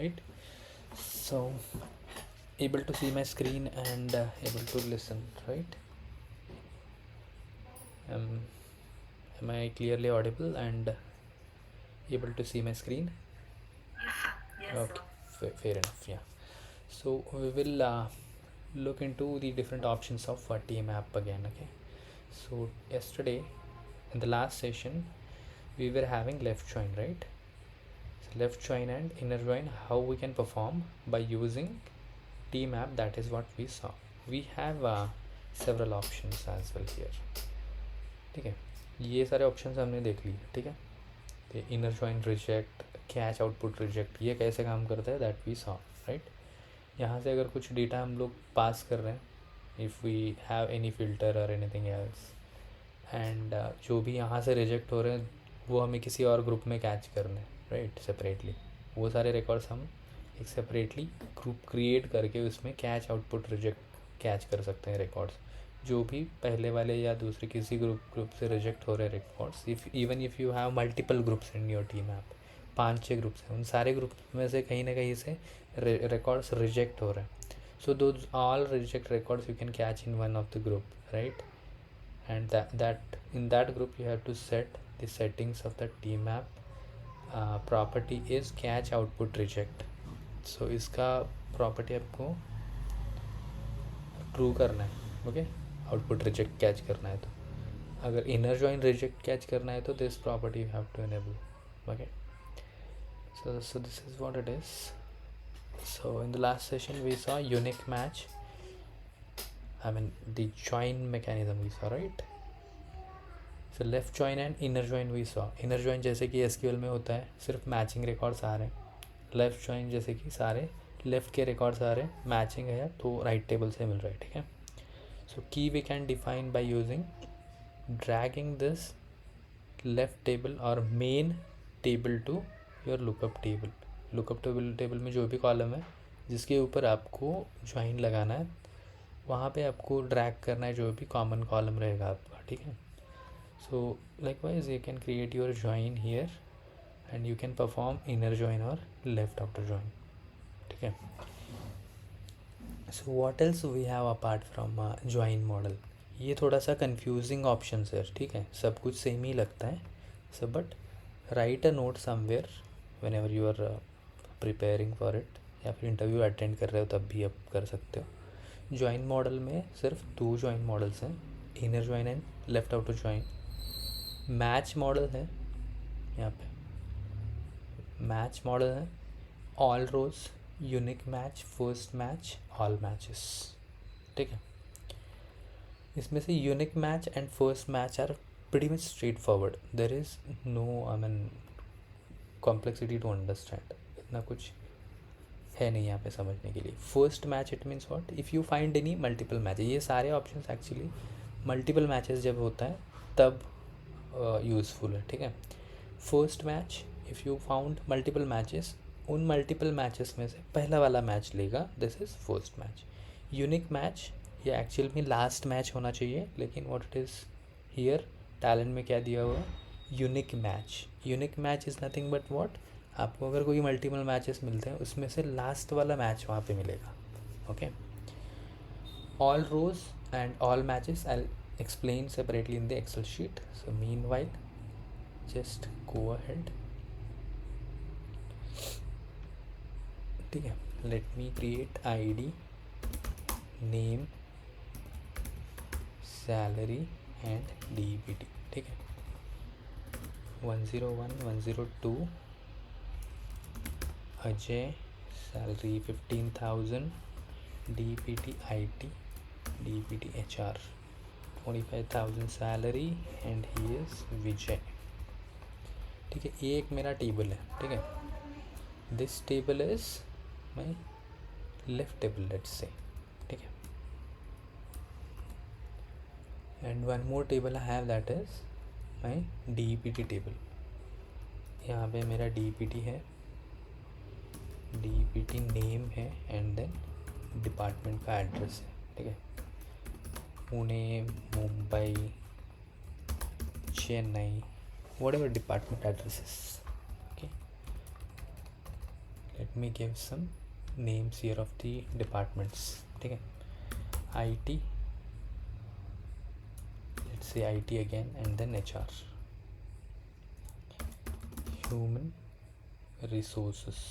right? So able to see my screen and able to listen, right? um, am I clearly audible and able to see my screen? Yes, Okay, fair enough. Yeah, so we will look into the different options of team app again. Okay, so yesterday in the last session we were having left join, right? So left join and inner join, how we can perform by using team app, that is what we saw. We have several options as well here. ठीक है, ये सारे options हमने देख लिए. ठीक है, तो inner join reject, catch output reject, ये कैसे काम करता है दैट वी सॉ, राइट. यहाँ से अगर कुछ डेटा हम लोग पास कर रहे हैं, if we have any filter और एनीथिंग एल्स, एंड जो भी यहाँ से रिजेक्ट हो रहे हैं वो हमें किसी और ग्रुप में कैच करने, राइट, सेपरेटली. वो सारे रिकॉर्ड्स हम एक सेपरेटली ग्रुप क्रिएट करके उसमें कैच आउटपुट रिजेक्ट कैच कर सकते हैं रिकॉर्ड्स, जो भी पहले वाले या दूसरे किसी ग्रुप से रिजेक्ट हो रहे records. If even if you have multiple groups in your team app, 5-6 groups हैं, उन सारे ग्रुप में से कहीं ना कहीं से रिकॉर्ड्स रिजेक्ट हो रहे हैं. So those all reject records you can catch in one of the group, right? And that in that group you have to set the settings of the tmap. Property is catch output reject. So इसका property आपको true करना है. Okay, output reject catch करना है. तो अगर inner join reject catch करना है तो this property you have to enable. Okay, so this is what it is. So in the last session we saw unique match, I mean the join mechanism we saw, right? So left join and inner join we saw. Inner join जैसे कि SQL में होता है, सिर्फ matching records आ रहे हैं. Left join जैसे कि सारे लेफ़्ट के रिकॉर्ड्स आ रहे हैं, मैचिंग है तो राइट टेबल से मिल रहा है. ठीक है, सो की we can define by using dragging this left table और main table to your lookup table. Lookup table में जो भी कॉलम है जिसके ऊपर आपको ज्वाइन लगाना है, वहाँ पे आपको ड्रैग करना है जो भी कॉमन कॉलम रहेगा आपका. ठीक है, so likewise you can create your join here and you can perform inner join or left outer join. ठीक है, so what else we have apart from join model? ये थोड़ा सा confusing options है. ठीक है, सब कुछ सेम ही लगता है सब, but right a note somewhere whenever you are preparing for it, या फिर इंटरव्यू अटेंड कर रहे हो तब भी आप कर सकते हो. ज्वाइन मॉडल में सिर्फ 2 ज्वाइन मॉडल्स हैं, inner join and left outer join. Match model है, यहाँ पे मैच मॉडल है, all rows, unique match, first match, all matches. ठीक है, इसमें से unique match and first match are pretty much straightforward. There is no, I mean, complexity to understand. इतना कुछ है नहीं यहाँ पे समझने के लिए. First match it means what, if you find any multiple match. ये सारे ऑप्शंस एक्चुअली मल्टीपल मैचेस जब होता है तब यूज़फुल है. ठीक है, first match, if you found multiple matches, उन मल्टीपल मैचेस में से पहला वाला मैच लेगा, this is first match. Unique match, ये एक्चुअल में लास्ट मैच होना चाहिए, लेकिन what it is here talent में क्या दिया हुआ है, unique match. Unique match is nothing but what, आपको अगर कोई मल्टीपल मैचेस मिलते हैं उसमें से लास्ट वाला मैच वहाँ पे मिलेगा. Okay, all rows and all matches I explain separately in the Excel sheet. So meanwhile just go ahead. ठीक है, let me create ID, name, salary and DPT. ठीक है, 101, 102 Ajay, salary 15,000, DPT IT, DPT HR 25,000 salary and he is Vijay. ठीक है, ये एक मेरा table है. ठीक है, this table is my left table let's say. ठीक है, and one more table I have that is my DPT table. यहाँ पे मेरा DPT है, DPT नेम है एंड देन डिपार्टमेंट का एड्रेस है. ठीक है, Pune, Mumbai, Chennai, whatever department addresses. Okay, let me give some names here of the departments. ठीक है, IT, let's say IT again, and then HR, human resources,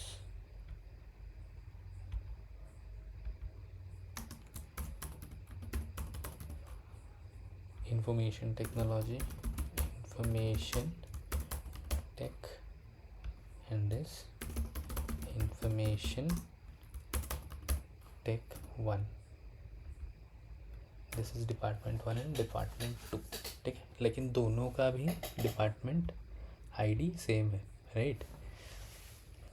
information technology, information tech, and this information tech 1. This is department 1 and department 2. ठीक है, लेकिन दोनों का भी department ID same है, right?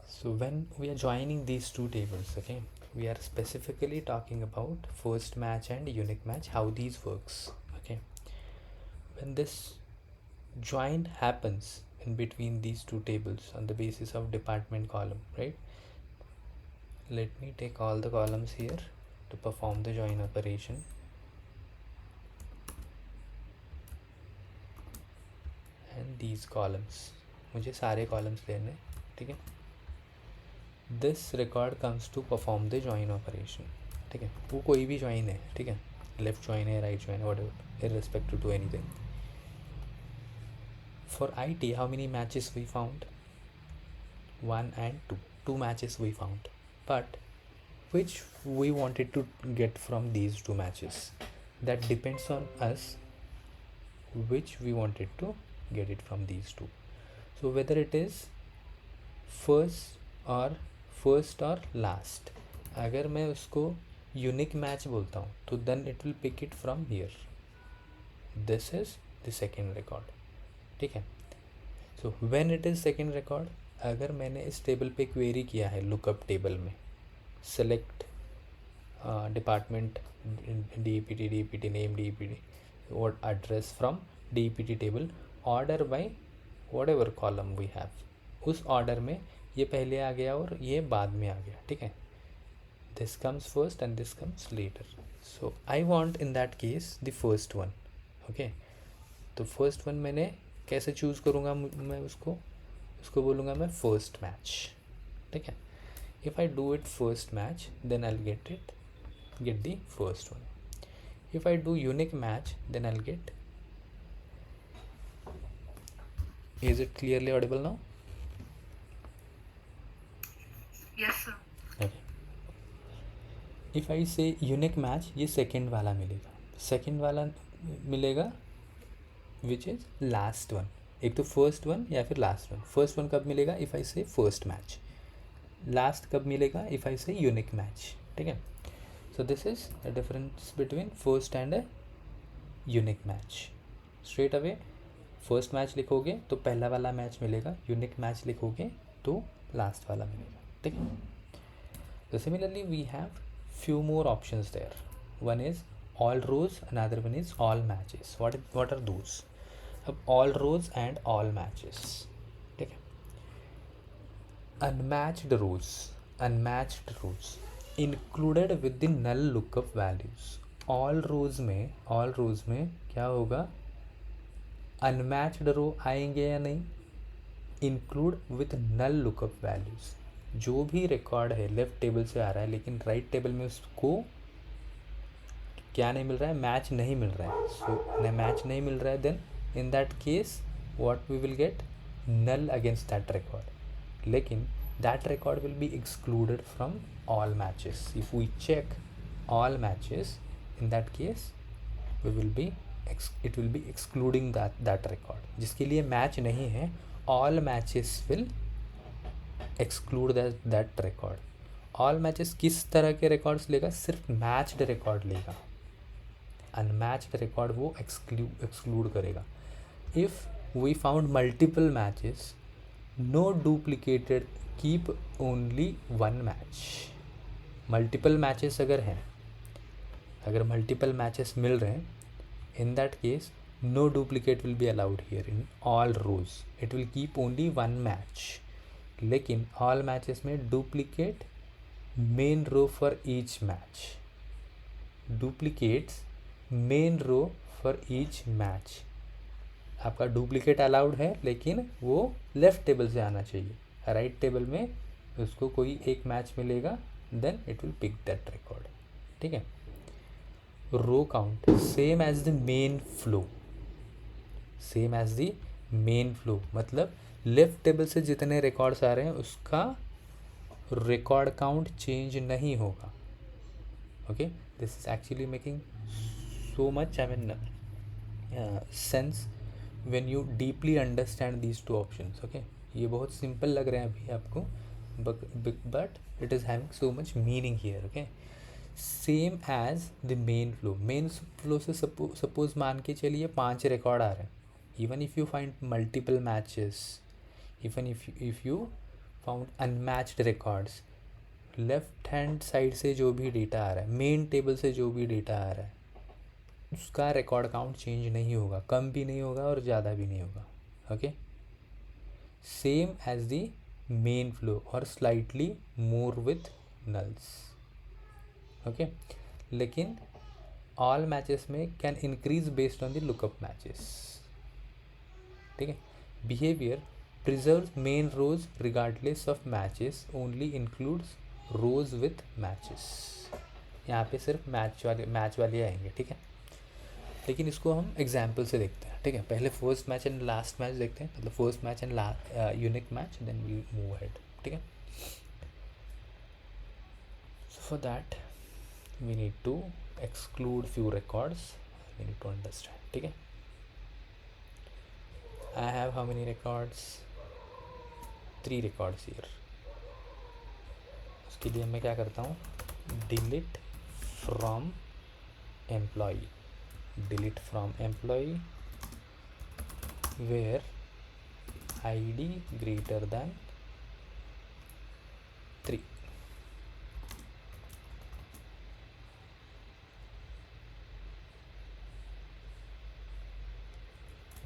So when we are joining these two tables, okay, we are specifically talking about first match and unique match, how these works. Okay, when this join happens in between these two tables on the basis of department column, right? Let me take all the columns here to perform the join operation. And these columns, मुझे सारे columns लेने, ठीक है? This record comes to perform the join operation. ठीक है, वो कोई भी join है, ठीक है, left join है, right join है, whatever, irrespective to anything. For IT, how many matches we found? 1 and 2. 2 matches we found. But which we wanted to get from these 2 matches? That depends on us which we wanted to get it from these 2. So whether it is first or last, अगर मैं उसको unique match बोलता हूँ तो then it will pick it from here. This is the second record. ठीक है, so when it is second record, अगर मैंने इस टेबल पे क्वेरी किया है लुकअप टेबल में, select department DEPT name DEPT और address from DEPT table, order by whatever column we have, उस ऑर्डर में ये पहले आ गया और ये बाद में आ गया. ठीक है, this comes first and this comes later. So I want in that case the first one. Okay, तो फर्स्ट वन मैंने कैसे चूज़ करूँगा? मैं उसको बोलूँगा मैं फर्स्ट मैच. ठीक है, if I do it first match then I will get the first one. If I do unique match then I will get. Is it clearly audible now? Yes, sir. Okay. If I say unique match, ये second वाला मिलेगा. Second वाला मिलेगा which is last one. एक तो first one या फिर last one. First one कब मिलेगा? इफ़ आई से फर्स्ट मैच. लास्ट कब मिलेगा? इफ़ आई से यूनिक मैच. ठीक है, so this is the difference between first and unique match. Straight away first match लिखोगे तो पहला वाला मैच मिलेगा, यूनिक मैच लिखोगे तो लास्ट वाला मिलेगा. ठीक है, तो similarly we have few more options there. One is all rows, another one is all matches. What are those? अब all rows and all matches. ठीक है, unmatched rows included with the null lookup values. all rows में क्या होगा? Unmatched रो आएंगे या नहीं? Include with null lookup values. जो भी रिकॉर्ड है लेफ़्ट टेबल से आ रहा है लेकिन राइट टेबल में उसको क्या नहीं मिल रहा है? मैच नहीं मिल रहा है. सो मैच नहीं मिल रहा है, then in that case what we will get? Null against that record. लेकिन that record will be excluded from all matches. If we check all matches, in that case we will be it will be excluding that record. जिसके लिए match नहीं है, all matches will exclude that record. all matches किस तरह के records लेगा? सिर्फ matched record लेगा. अनमैच्ड रिकॉर्ड वो एक्सक्लूड करेगा. If we found multiple matches, no duplicated, keep only one match. Multiple matches अगर मल्टीपल मैचेस मिल रहे हैं, in that case no duplicate will be allowed here in all rows. it will keep only one match. लेकिन all matches में duplicate main row for each match. duplicates main row for each match. आपका duplicate allowed है लेकिन वो left table से आना चाहिए. Right table में उसको कोई एक मैच मिलेगा, then it will pick that record, ठीक है। Row count same as the main flow, same as the main flow, मतलब लेफ्ट टेबल से जितने रिकॉर्ड्स आ रहे हैं उसका रिकॉर्ड काउंट चेंज नहीं होगा। Okay, this is actually making so much, I mean, sense when you deeply understand these two options. Okay, ये बहुत सिंपल लग रहे हैं अभी आपको, but it is having so much meaning here. Okay, same as the main flow, main flow से suppose मान के चलिए 5 रिकॉर्ड आ रहे हैं, even if you find multiple matches, even if you found unmatched records, left hand side से जो भी डेटा आ रहा है, मेन टेबल से जो भी डेटा आ रहा है, उसका रिकॉर्ड काउंट चेंज नहीं होगा, कम भी नहीं होगा और ज़्यादा भी नहीं होगा। Okay, same as the main flow और slightly more with nulls. Okay, लेकिन ऑल मैचेस में can increase based on the lookup matches, ठीक है। Behaviour preserve main rows regardless of matches, only includes rows with matches. यहाँ पे सिर्फ match वाले आएंगे, ठीक है। लेकिन इसको हम एग्जाम्पल से देखते हैं, ठीक है। पहले first match and last match देखते हैं, मतलब first match and unique match, then we move head, ठीक है। So for that we need to exclude few records, we need to understand, ठीक है। I have how many records, 3 records here. उसके लिए मैं क्या करता हूँ, delete from employee, delete from employee where id greater than 3,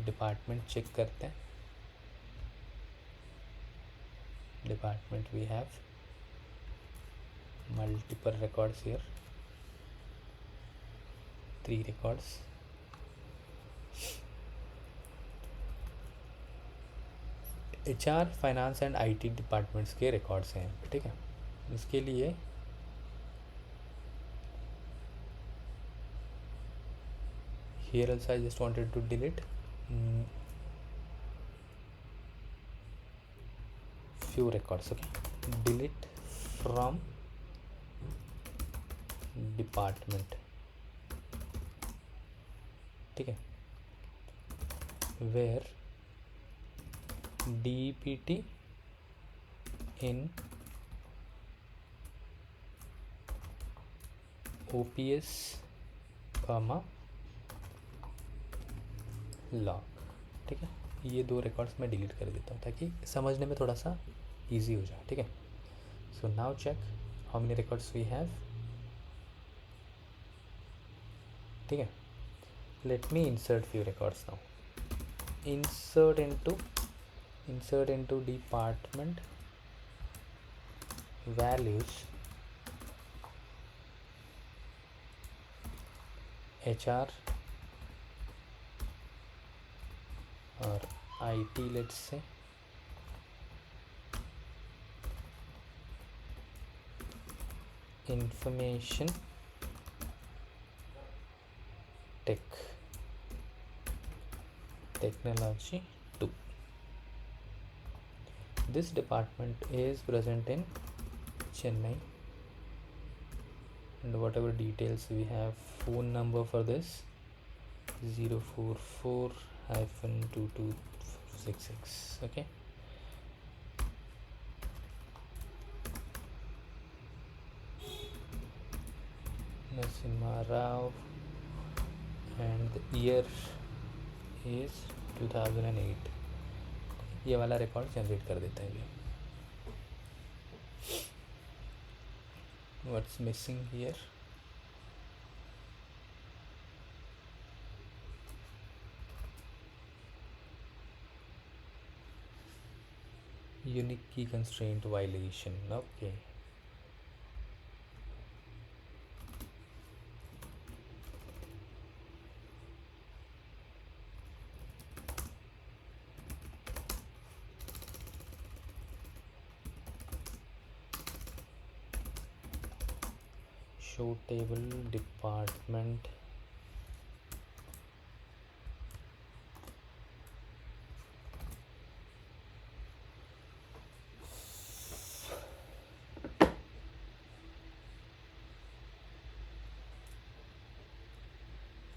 department check करते हैं, department we have multiple records here, 3 records. HR finance and IT departments के records हैं, ठीक है। इसके लिए here also I just wanted to delete few records. Okay, delete from department, ठीक है, where DPT in OPS comma log, ठीक है। ये 2 रिकॉर्ड्स मैं डिलीट कर देता हूँ ताकि समझने में थोड़ा सा इजी हो जाए, ठीक है। So now check how many records we have, ठीक है। Let me insert few records now, insert into department values HR और IT, let's say, information technology 2. This department is present in Chennai, and whatever details we have, phone number for this 044-2266, okay. Narasimha Rao, and the year is 2008. ये वाला record generate कर देते हैं। What's missing here, unique की constraint violation, okay. show table department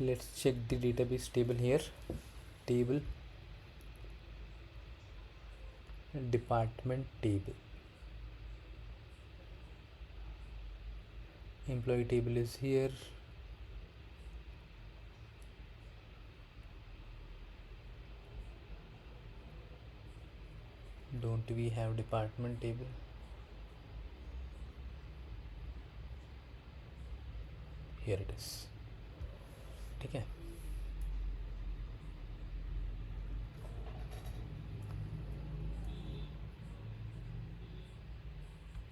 let's check the database table here. Table department table, employee table is here. Don't we have department table? Here it is. ठीक है.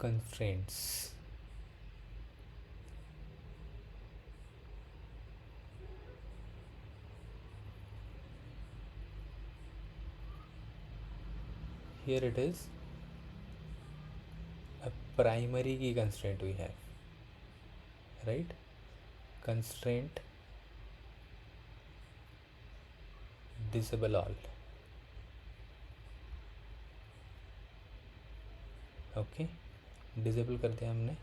Constraints. Here it is. A primary key constraint we have, right? Constraint disable all. Okay, disable कर दिया हमने.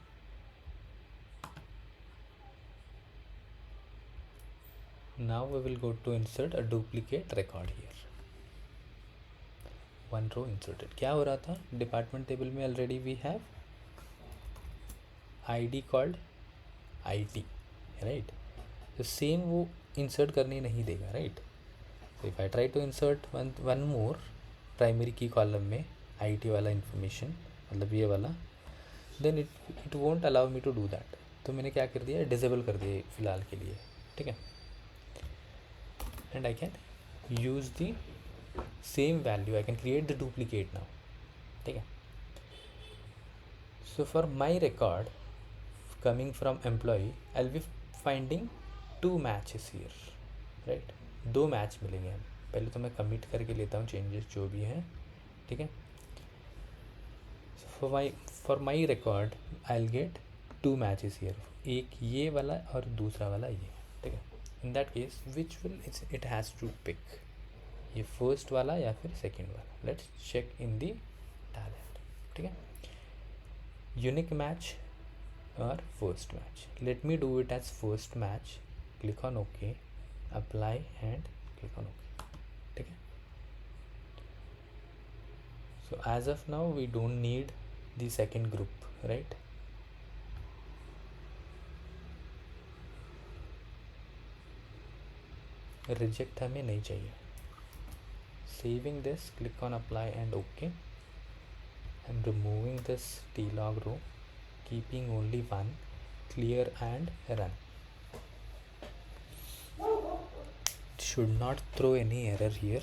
Now we will go to insert a duplicate record here. One row inserted. क्या हो रहा था? Department table में already we have ID called IT, right? तो same वो इंसर्ट करने नहीं देगा, right? So if I try to insert one more primary key column में IT वाला इंफॉर्मेशन, मतलब ये वाला, then it won't allow me to do that. तो मैंने क्या कर दिया, डिसेबल कर दिया फ़िलहाल के लिए, ठीक है. And I can use the same value, I can create the duplicate now, ठीक है. So for my record coming from employee I will be finding 2 matches here, right? 2 match मिलेंगे हम. पहले तो मैं कमिट करके लेता हूँ चेंजेस जो भी हैं, ठीक है. For my record I will get 2 matches here, एक ये वाला और दूसरा वाला ये, ठीक है. In that case which will it has to pick, ये फर्स्ट वाला या फिर सेकंड वाला. Let's check in the talent, ठीक है. यूनिक मैच और first match. Let me do it as first match. Click on okay, apply and click on okay, ठीक है. So as of now we don't need the second group, right? Reject हमें नहीं चाहिए. Saving this, click on apply and OK. I'm removing this tlog row, keeping only one, clear and run. Should not throw any error here.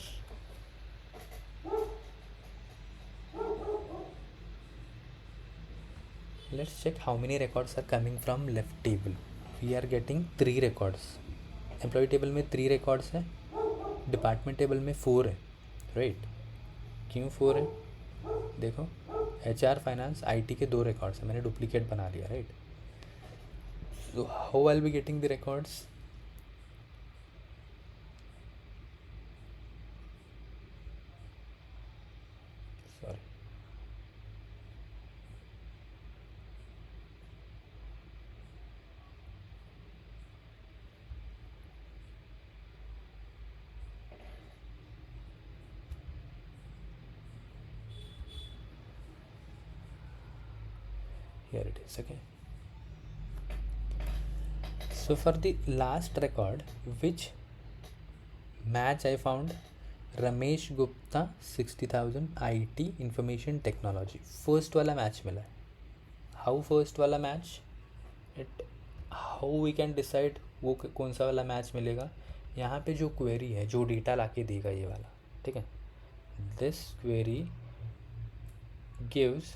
Let's check how many records are coming from left table. We are getting 3 records. Employee table में 3 records हैं, department table में 4 है, right? क्यों 4 है? देखो, HR finance IT के 2 records हैं, मैंने डुप्लीकेट बना लिया, right? So how I will be getting the records? Sorry, here it is, okay. So for the last record, which match I found, Ramesh Gupta 60,000 IT information technology, first वाला match मिला है. How first वाला match? It how we can decide वो कौन सा वाला match मिलेगा? यहाँ पे जो क्वेरी है, जो डेटा लाके देगा ये वाला, ठीक है. This query gives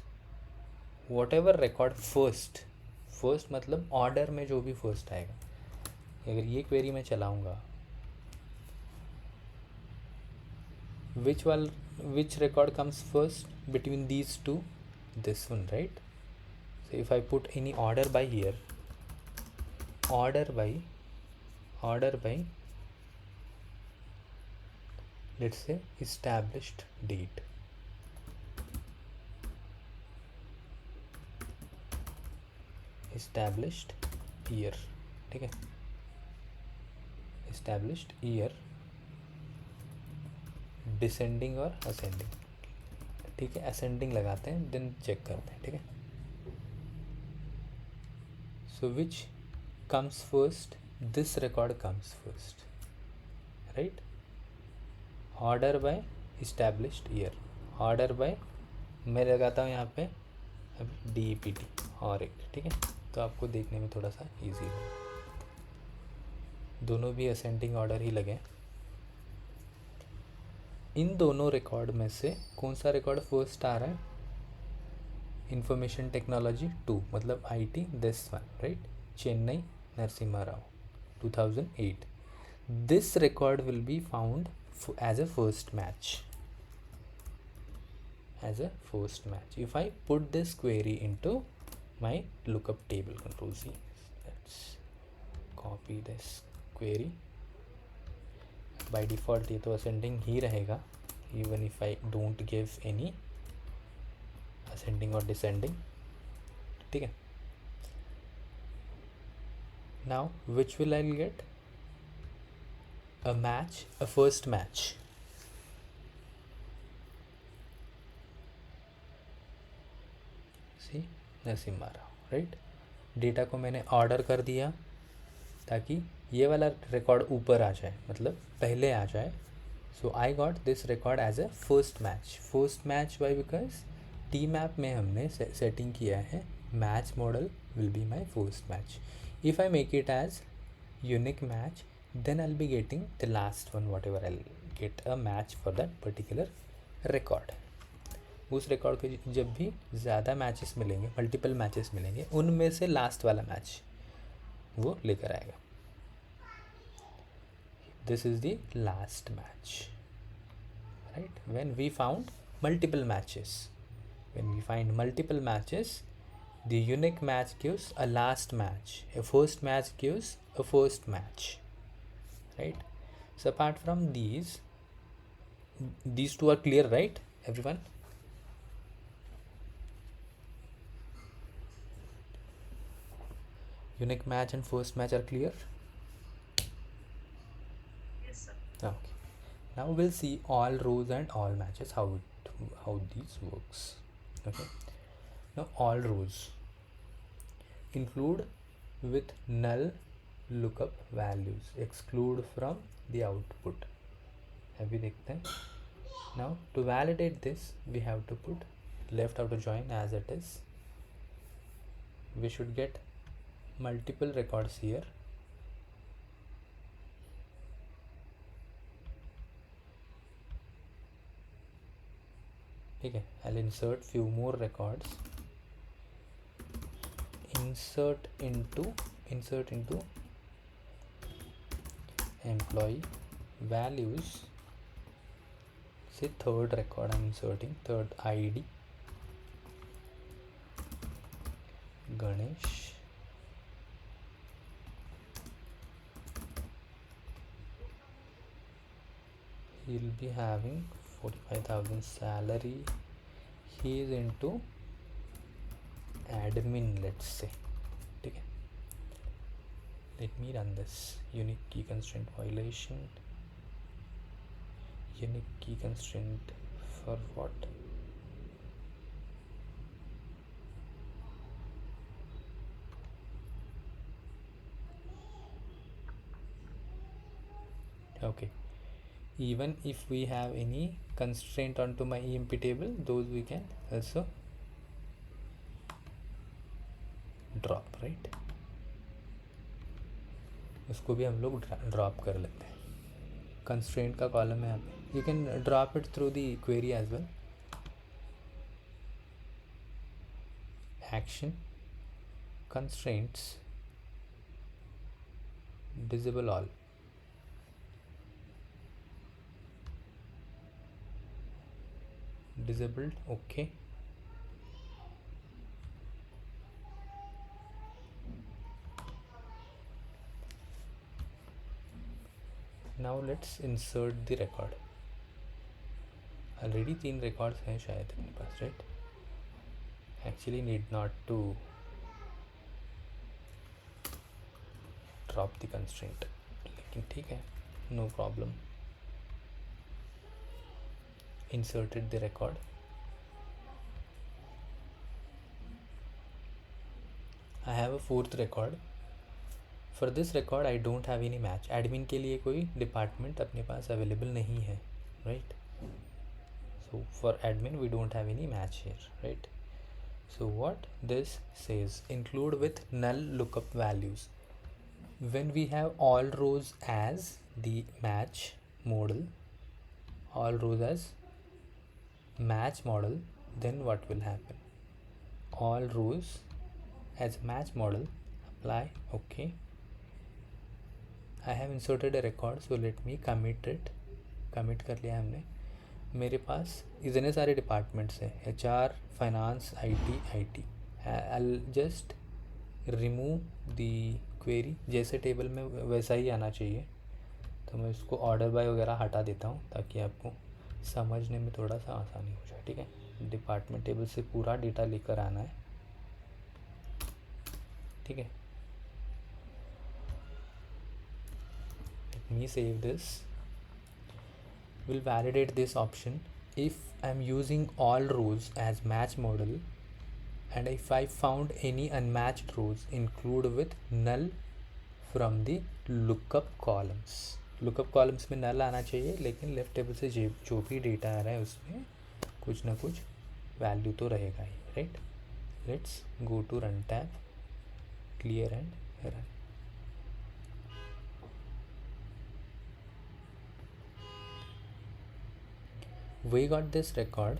what ever record first मतलब ऑर्डर में जो भी फर्स्ट आएगा. अगर ये क्वेरी मैं चलाऊँगा, which record comes first between these two? This one, right? So if I put any order by here, order by let's say established date, established year, ठीक है, established year, डिसेंडिंग और ascending, ठीक है, ascending लगाते हैं then check करते हैं, ठीक है. So which comes first, this record comes first, right. Order by established year, order by मैं लगाता हूँ यहाँ पे अभी DEPT और एक, ठीक है, तो आपको देखने में थोड़ा सा इजी हो. दोनों भी असेंडिंग ऑर्डर ही लगे. इन दोनों रिकॉर्ड में से कौन सा रिकॉर्ड फर्स्ट आ रहा है? इंफॉर्मेशन टेक्नोलॉजी 2 मतलब IT this one, right, Chennai Narasimha Rao 2008. This record will be found as a first match, as a first match. If I put this query into my lookup table, control C, let's copy this query. by default ये तो ascending ही रहेगा even if I don't give any ascending or descending, ठीक है. now which will I get? a match, a first match. C Narasimha Rao, right. Data को मैंने order कर दिया ताकि ये वाला रिकॉर्ड ऊपर आ जाए, मतलब पहले आ जाए. So I got this record as a first match. First match why because T map में हमने सेटिंग किया है match model will be my first match. If I make it as unique match then I'll be getting the last one, whatever I'll get a match for that particular record. उस record पे जब भी ज़्यादा matches मिलेंगे, multiple matches मिलेंगे, उनमें से last वाला मैच वो लेकर आएगा. This is the last match, right. When we found multiple matches, when we find multiple matches, the unique match gives a last match, a first match gives a first match, right. So apart from these two are clear, right, everyone? Unique match and first match are clear? Yes, sir. Okay. Now we'll see all rows and all matches, how these works. Okay. Now all rows include with null lookup values, exclude from the output. अभी देखते हैं. Now to validate this we have to put left outer join as it is. We should get multiple records here. ठीक है. I'll insert few more records. Insert into employee values. Say third record I'm inserting, third ID Ganesh. He'll be having 45,000 salary. He is into admin, let's say, ठीक है. Let me run this. Unique key constraint violation. Unique key constraint for what? Okay. Even if we have any constraint onto my EMP table, those we can also drop, right. उसको भी हम लोग drop कर लेते हैं. Constraint का column है यहाँ पे, you can drop it through the query as well. Action constraints disable all. disabled, okay. Now let's insert the record. Already 3 records हैं शायद अपने पास, right? Actually need not to drop the constraint, लेकिन ठीक है, no problem. Inserted the record. I have a 4th record. For this record I don't have any match. Admin के लिए कोई डिपार्टमेंट अपने पास अवेलेबल नहीं है, right? So for admin we don't have any match here, right? So what this says, include with null lookup values. When we have all rows as the match model, all rows as match model, then what will happen? All rows as match model, apply, okay. I have inserted a record, so let me commit it. commit कर लिया हमने. मेरे पास इतने सारे departments हैं, HR, finance, IT. I just remove the query. जैसे table में वैसा ही आना चाहिए, तो मैं इसको ऑर्डर बाय वगैरह हटा देता हूँ ताकि आपको समझने में थोड़ा सा आसानी हो जाए, ठीक है? डिपार्टमेंट टेबल से पूरा डेटा लेकर आना है, ठीक है? Let me save this. Will validate this option if I'm using all rows as match model, and if I found any unmatched rows, include with null from the lookup columns. lookup columns में null आना चाहिए, लेकिन left table से जो भी data आ रहा है उसमें कुछ ना कुछ वैल्यू तो रहेगा ही, right? Let's go to run tab, clear and run. we got this record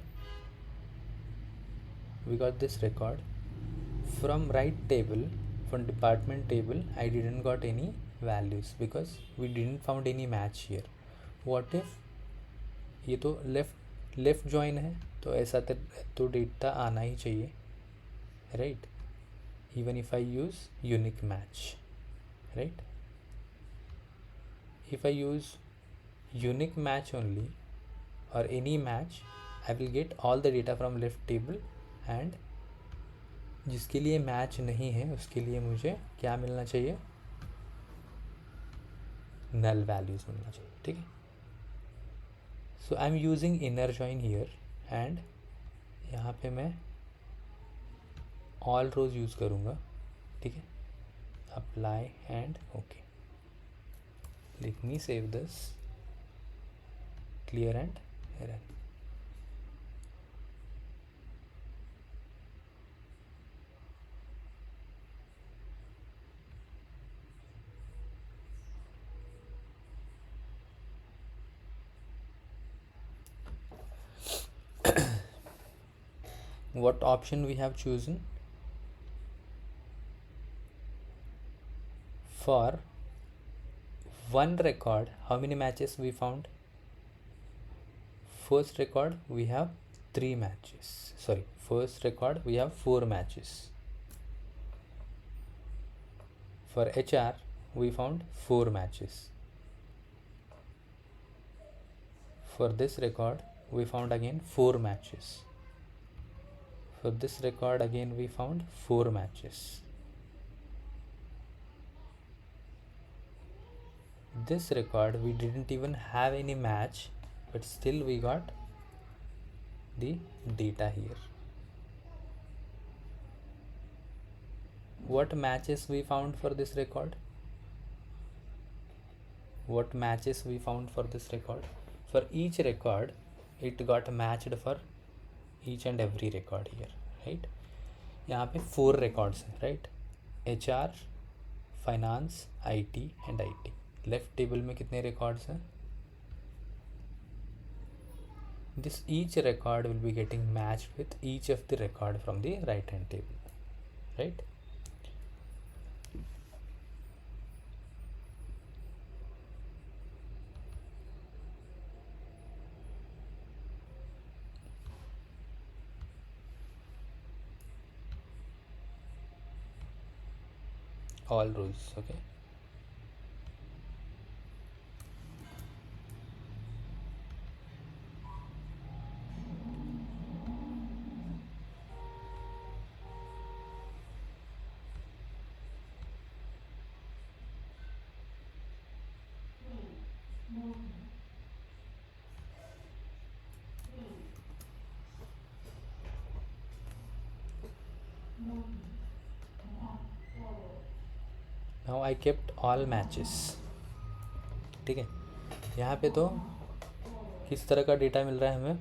from right table. From department table I didn't got any values because we didn't found any match here. what if ये तो left join है, तो ऐसा तो data आना ही चाहिए, right? Even if I use unique match, right? If I use unique match only or any match, I will get all the data from left table, and जिसके लिए मैच नहीं है उसके लिए मुझे क्या मिलना चाहिए? नल वैल्यूज मिलना चाहिए, ठीक है? So I am using inner join here, and यहाँ पे मैं ऑल रोज यूज़ करूँगा, ठीक है? Apply and okay. Let me save this, clear and run. What option we have chosen? For one record, how many matches we found? First record we have 3 matches. Sorry, first record we have 4 matches. For HR we found 4 matches. For this record we found again 4 matches. For this record again we found 4 matches. This record we didn't even have any match, but still we got the data here. What matches we found for this record? What matches we found for this record? For each record it got matched for each and every record here, right? यहाँ पे 4 records हैं, right? HR, finance, IT and IT. Left table में कितने records हैं? This each record will be getting matched with each of the record from the right hand table, right? All rows, okay? Now I kept all matches, ठीक है। यहाँ पे तो किस तरह का डेटा मिल रहा है हमें,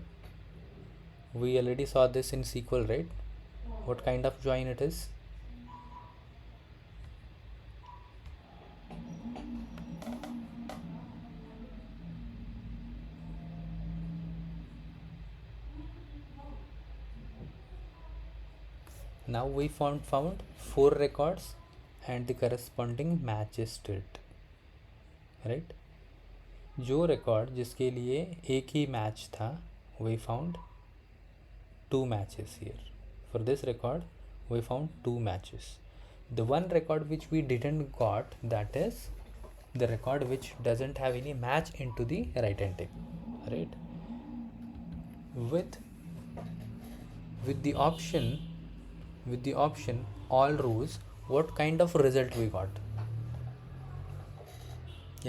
we already saw this in SQL, right? What kind of join it is? Now we found 4 records and the corresponding matches to it, right? जो रिकॉर्ड जिसके लिए एक ही मैच था, we found 2 matches here. For this record we found 2 matches. The one record which we didn't got, that is the record which doesn't have any match into the right hand table, right? With the option all rows, what kind of result we got?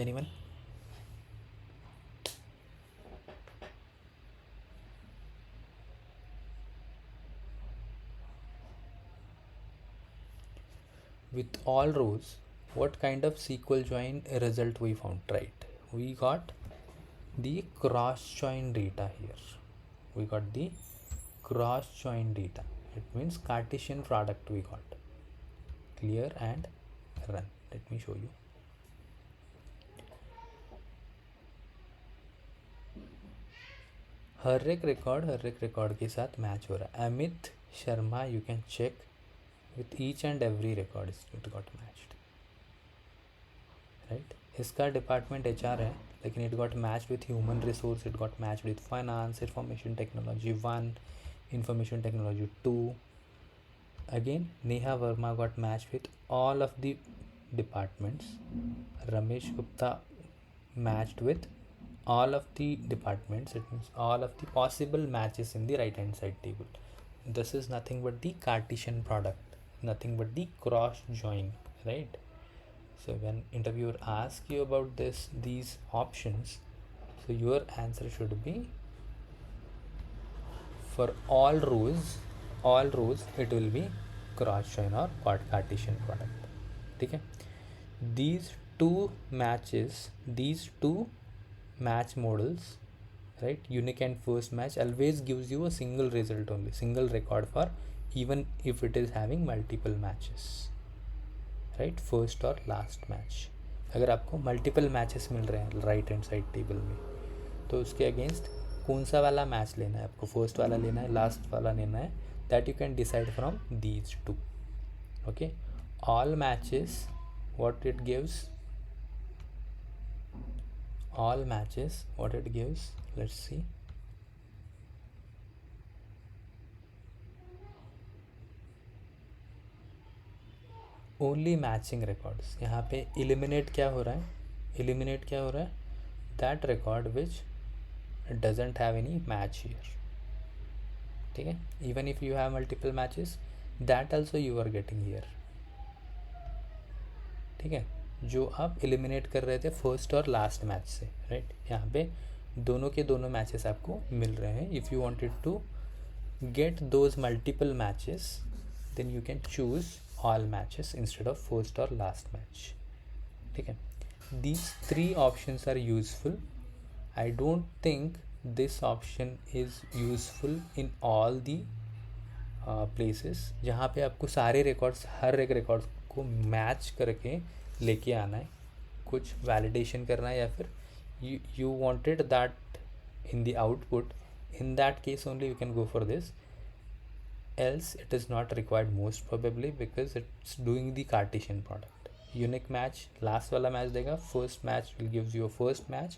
Anyone? With all rows, what kind of SQL join result we found, right? We got the cross join data here. We got the cross join data. It means Cartesian product we got. Clear and run. Let me show you. हर एक record के साथ match हो रहा है. Amit Sharma, you can check with each and every record it got matched, right? इसका department HR है, लेकिन it got matched with human resource, it got matched with finance, information technology 1, information technology 2. Again, Neha Verma got matched with all of the departments. Ramesh Gupta matched with all of the departments. It means all of the possible matches in the right hand side table. This is nothing but the Cartesian product, nothing but the cross join, right? So when interviewer asks you about these options, so your answer should be, for all rows it will be cross join or Cartesian product, ठीक है? These two match models, right, unique and first match, always gives you a single result only, single record for, even if it is having multiple matches, right? First और last match. अगर आपको multiple matches मिल रहे हैं right hand side table में, तो उसके against कौन सा वाला मैच लेना है आपको, फर्स्ट वाला लेना है, लास्ट वाला लेना है, that you can decide from these two. Okay, all matches, what it gives, all matches, what it gives, let's see. Only matching records. यहाँ पे एलिमिनेट क्या हो रहा है, that record which doesn't have any match here, ठीक है? Even if you have multiple matches, that also you are getting here, ठीक है? जो आप एलिमिनेट कर रहे थे फर्स्ट और लास्ट मैच से, राइट? यहाँ पे दोनों के दोनों मैचेस आपको मिल रहे हैं. If you wanted to get those multiple matches, then you can choose all matches instead of first or last match, ठीक है? These 3 options are useful. I don't think this option is useful in all the places जहाँ पे आपको सारे records, हर एक record को match करके लेके आना है, कुछ वैलिडेशन करना है, या फिर you wanted that in the output. In that case only you can go for this, else it is not required most probably, because it's doing the Cartesian product. Unique match, last वाला match देगा, first match will gives you a first match,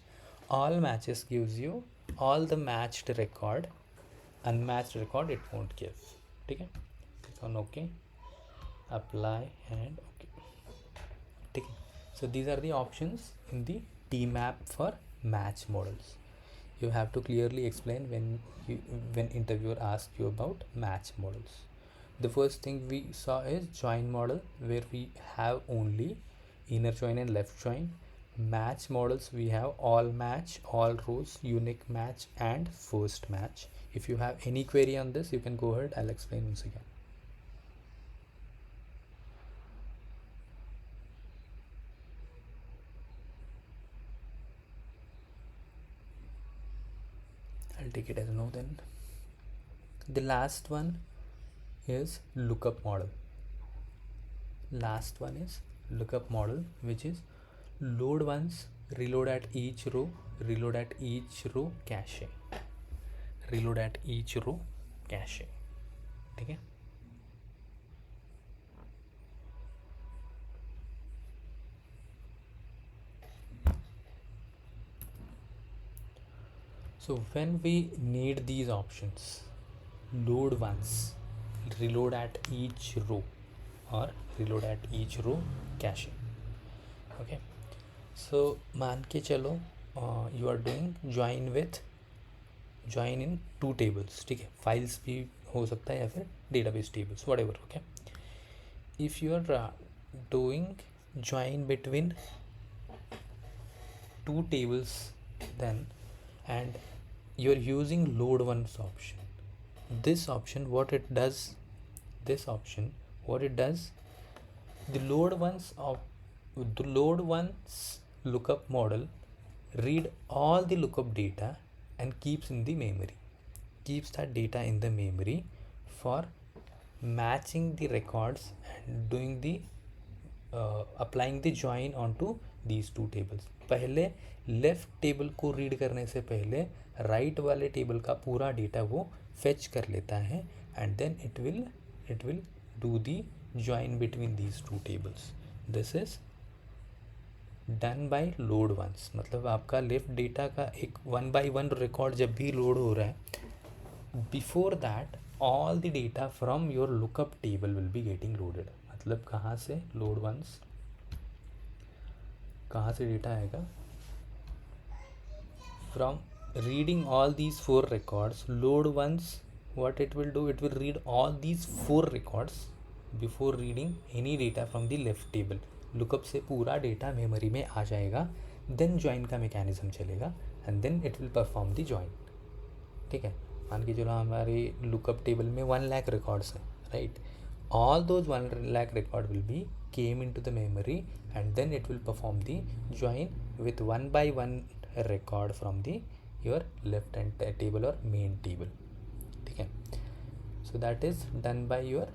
all matches gives you all the matched record, unmatched record it won't give, ठीक है? Click on OK, apply and OK, ठीक है? So these are the options in the TMAP for match models. You have to clearly explain when interviewer asks you about match models. The first thing we saw is join model, where we have only inner join and left join. Match models, we have all match, all rows, unique match and first match. If you have any query on this, you can go ahead, I'll explain once again. I'll take it as no then. The last one is lookup model. Last one is lookup model, which is load once, reload at each row, reload at each row, cache, reload at each row, cache. ठीक है. So when we need these options, load once, reload at each row, or reload at each row, cache. Okay. So मान के चलो you are doing join in two tables. ठीक है, files भी हो सकता है या फिर database tables, whatever. Okay. If you are doing join between two tables, then and you're using load once option, this option what it does, the load once lookup model read all the lookup data and keeps that data in the memory for matching the records and doing the applying the join onto these two tables. पहले left table को read करने से पहले right वाले table का पूरा data वो fetch कर लेता है, and then it will do the join between these two tables. This is done by load once. मतलब आपका लेफ्ट डेटा का एक 1 by 1 रिकॉर्ड जब भी लोड हो रहा है, before that all the data from your lookup table will be getting loaded. मतलब कहाँ से लोड वंस, कहाँ से डेटा आएगा, from reading all these 4 records. Load once what it will do, it will read all these 4 records before reading any data from the left table. Lookup से पूरा data memory में आ जाएगा, then join का mechanism चलेगा, and then it will perform the join. ठीक है, मान के चलो हमारे लुकअप टेबल में 1 लाख रिकॉर्ड्स हैं, right. All those 1 lakh record will be came in to the memory, and then it will perform the join with 1 by 1 record from the your left hand table और main table. ठीक है, so that is done by your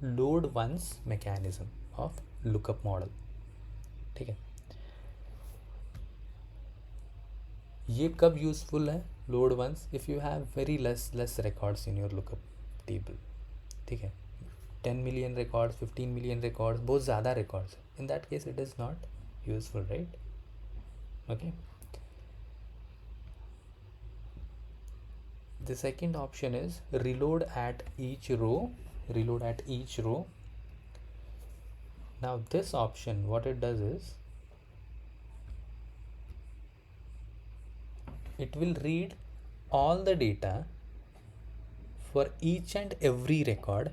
load once mechanism of lookup model. ठीक है, ये कब useful है load once, if you have very less records in your lookup table. ठीक है, 10 million रिकॉर्ड्स, 15 million रिकॉर्ड्स, बहुत ज़्यादा records. In that case it is not useful, right. Okay, the second option is reload at each row. Now this option what it does is it will read all the data for each and every record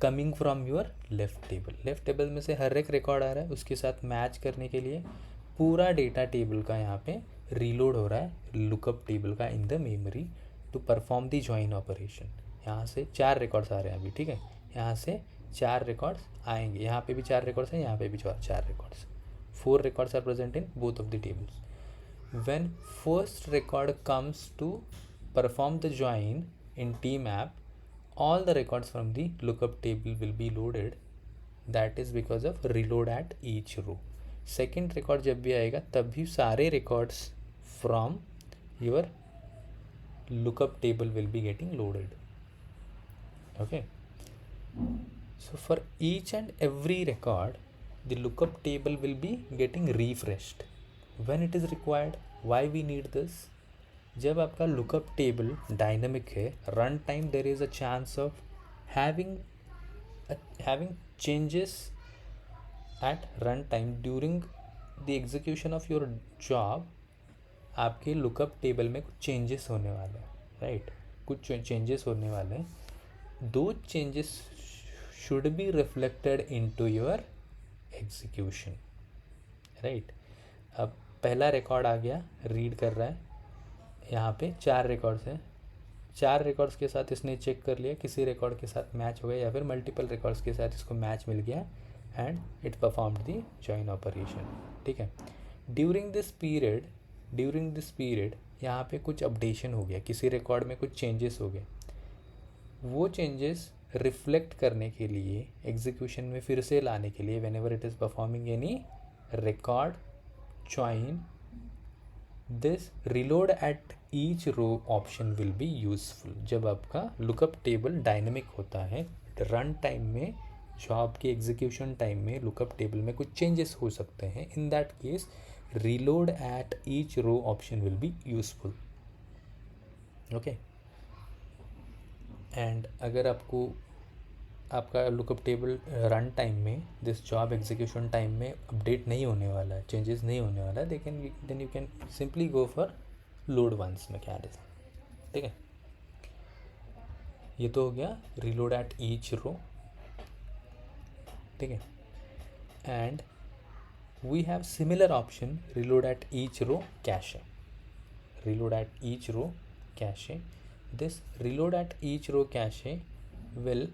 coming from your left table में से हर एक record आ रहा है, उसके साथ match करने के लिए पूरा डेटा टेबल का यहाँ पे रीलोड हो रहा है लुकअप टेबल का in the memory to perform the join operation. यहाँ से 4 रिकॉर्ड्स आ रहे हैं अभी. ठीक है, यहाँ से 4 रिकॉर्ड्स आएंगे, यहाँ पे भी 4 रिकॉर्ड्स हैं, यहाँ पे भी 4 records. 4 records are present in both of the tables. When first record comes to perform the join in tmap, all the records from the lookup table will be loaded. That is because of reload at each row. Second record जब भी आएगा तब भी सारे records from your lookup table will be getting loaded. Okay, so for each and every record the lookup table will be getting refreshed when it is required. Why we need this? जब आपका lookup table dynamic है, run time there is a chance of having changes at run time during the execution of your job. आपके lookup table में कुछ changes होने वाले हैं, right? कुछ changes होने वाले हैं. Those changes should be reflected into your execution, right. अब पहला रिकॉर्ड आ गया, रीड कर रहा है, यहाँ पे 4 रिकॉर्ड्स हैं. 4 रिकॉर्ड्स के साथ इसने चेक कर लिया, किसी रिकॉर्ड के साथ मैच हो गया या फिर मल्टीपल रिकॉर्ड्स के साथ इसको मैच मिल गया, and it performed the join operation. ठीक है, during this period during this period यहाँ पे कुछ अपडेशन हो गया, किसी रिकॉर्ड में कुछ चेंजेस हो गए, वो चेंजेस रिफ्लेक्ट करने के लिए एग्जीक्यूशन में फिर से लाने के लिए, whenever it is performing any record join, this reload at each row option will be useful. जब आपका लुकअप टेबल डायनेमिक होता है, रन टाइम में, जॉब के एग्जीक्यूशन टाइम में लुकअप टेबल में कुछ चेंजेस हो सकते हैं, in that case reload at each row option will be useful. Okay, and अगर आपको आपका लुकअप टेबल रन टाइम में, दिस जॉब एग्जीक्यूशन टाइम में अपडेट नहीं होने वाला है, चेंजेस नहीं होने वाला है, then you can simply go for load once mechanism. ठीक है, ये तो हो गया रिलोड एट ईच रो। ठीक है, and we have similar option reload at each row cache. reload at each row cache. This reload at each row cache will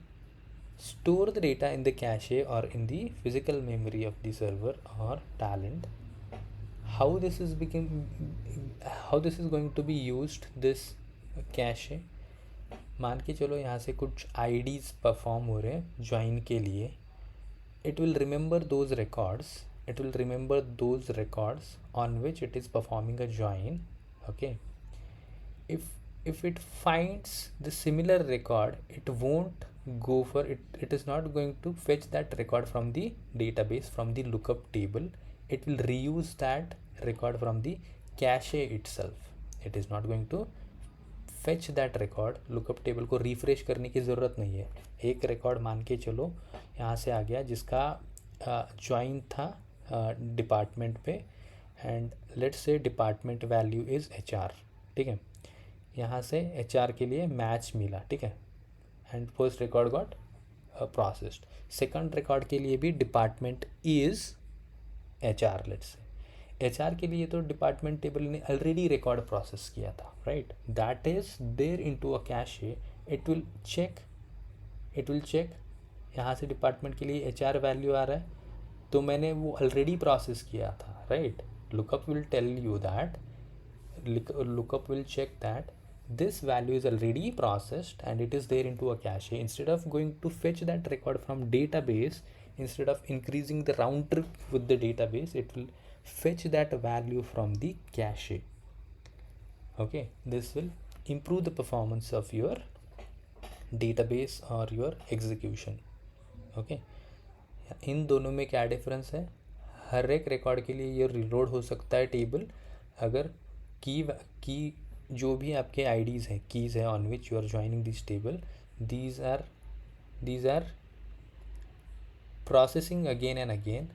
store the data in the cache or in the physical memory of the server or talent. How this is going to be used, this cache, मान के चलो यहाँ से कुछ IDs perform हो रहे हैं join के लिए, it will remember those records on which it is performing a join. Okay, if it finds the similar record, it won't go for it, it is not going to fetch that record from the database, from the lookup table. It will reuse that record from the cache itself. It is not going to fetch that record. lookup table को refresh करने की ज़रूरत नहीं है। एक record मान के चलो यहाँ से आ गया जिसका ज्वाइन था डिपार्टमेंट पे, and let's say department value is HR। ठीक है, यहाँ से HR के लिए मैच मिला। ठीक है, and first record got processed. Second record के लिए भी department is HR, let's say HR के लिए तो डिपार्टमेंट टेबल ने ऑलरेडी रिकॉर्ड प्रोसेस किया था, right, that is there into a cache. It will check यहाँ से डिपार्टमेंट के लिए HR वैल्यू आ रहा है, तो मैंने वो ऑलरेडी प्रोसेस किया था, right. lookup will tell you that, lookup will check that this value is already processed and it is there into a cache. Instead of going to fetch that record from database, instead of increasing the round trip with the database, it will fetch that value from the cache. Okay, this will improve the performance of your database or your execution. Okay, इन दोनों में क्या difference है? हर एक record के लिए ये reload हो सकता है टेबल, अगर की जो भी आपके आईडीज़ हैं, कीज़ है on which you are joining this table, these are processing again and again.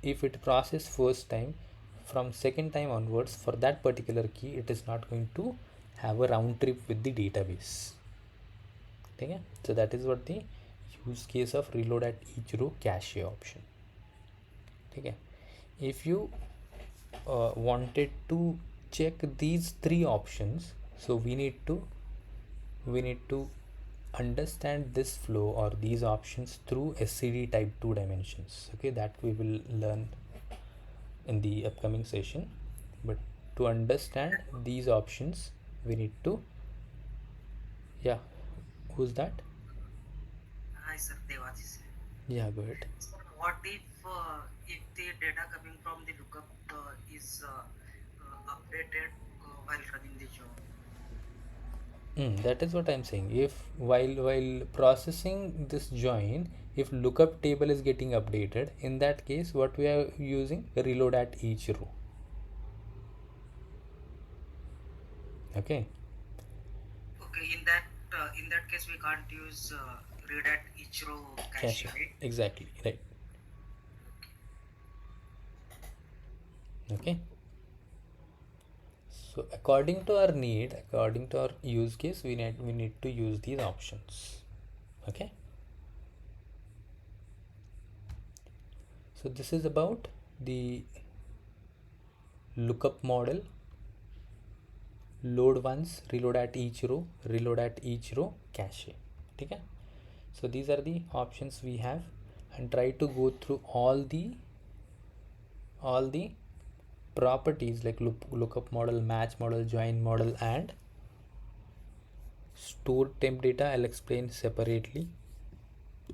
If it process first time, from second time onwards for that particular key, it is not going to have a round trip with the database. ठीक है, so that is what the use case of reload at each row cache option. ठीक है, if you wanted to check these three options, so we need to understand this flow or these options through SCD type 2 dimensions. Okay, that we will learn in the upcoming session, but to understand these options we need to, yeah, who's that? Hi sir, Devasis. Yeah, go ahead. Sir, what if the data coming from the lookup is updated while running the job? That is what I'm saying. If while processing this join, if lookup table is getting updated, in that case what we are using, reload at each row. Okay, In that case we can't use read at each row cache, right? Exactly, right. Okay, so according to our need, according to our use case, we need to use these options. Okay, so this is about the lookup model. Load once, reload at each row, reload at each row cache. ठीक है, so these are the options we have, and try to go through all the properties like lookup model, match model, join model, and stored temp data I'll explain separately.